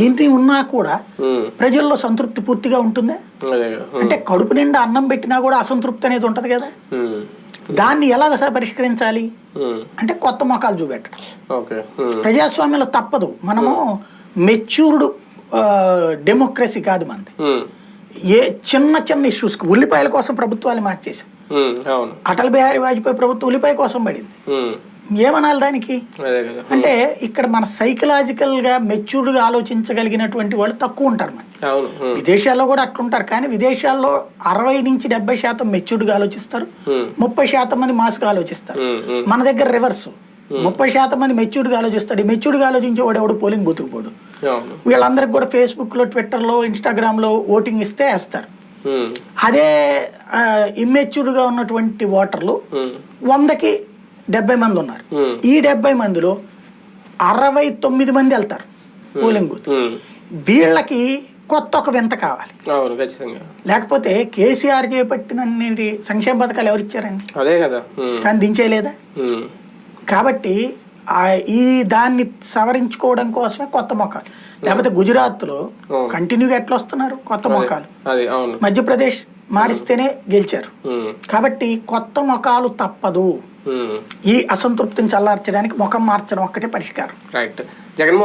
ఏంటి ఉన్నా కూడా ప్రజల్లో సంతృప్తి పూర్తిగా ఉంటుందా? అంటే కడుపు నిండా అన్నం పెట్టినా కూడా అసంతృప్తి అనేది ఉంటది కదా. దాన్ని ఎలాగ పరిష్కరించాలి అంటే కొత్త మొఖాలు చూపెట్టడం. ప్రజాస్వామ్యంలో తప్పదు. మనము మెచ్యూర్డ్ డెమోక్రసీ కాదు మనది. ఏ చిన్న చిన్న ఇష్యూస్ ఉల్లిపాయల కోసం ప్రభుత్వాలు మార్చేసాం. అటల్ బిహారీ వాజ్పేయి ప్రభుత్వం ఉల్లిపాయ కోసం పడింది. ఏమనాలి దానికి? అంటే ఇక్కడ మన సైకలాజికల్ గా మెచ్యూర్డ్ గా ఆలోచించగలిగినటువంటి వాళ్ళు తక్కువ ఉంటారు. మన విదేశాల్లో కూడా అట్లుంటారు, కానీ విదేశాల్లో 60 నుంచి 70% మెచ్యూర్డ్ గా ఆలోచిస్తారు, 30% మంది మాస్ గా ఆలోచిస్తారు. మన దగ్గర రివర్స్, 30% మంది మెచ్యూర్డ్ గా ఆలోచిస్తాడు. మెచ్యూర్డ్ గా ఆలోచించేవాడు ఎవడు పోలింగ్ బూత్కు పోడు. వీళ్ళందరికి కూడా ఫేస్బుక్ లో, ట్విట్టర్ లో, ఇన్స్టాగ్రామ్ లో ఓటింగ్ ఇస్తే వేస్తారు. అదే ఇమ్మెచ్యూర్డ్ గా ఉన్నటువంటి ఓటర్లు 100కి 70 మంది ఉన్నారు. ఈ 70 మందిలో 69 మంది వెళ్తారు పోలింగ్ బూత్. వీళ్ళకి కొత్త ఒక వింత కావాలి. లేకపోతే కేసీఆర్ చేపట్టిన సంక్షేమ పథకాలు ఎవరు ఇచ్చారండి? అదే కదా, కానీ దించేయలేదా? కాబట్టి ఈ దాన్ని సవరించుకోవడం కోసమే కొత్త మొఖాలు. లేకపోతే గుజరాత్ లో కంటిన్యూగా ఎట్లా వస్తున్నారు కొత్త మొఖాలు. మధ్యప్రదేశ్ మారిస్తేనే గెలిచారు. కాబట్టి కొత్త మొఖాలు తప్పదు. ఈ అసంతృప్తిని చల్లార్చడానికి ముఖం మార్చడం ఒక్కటే పరిష్కారం. రైట్. జగన్మోహన్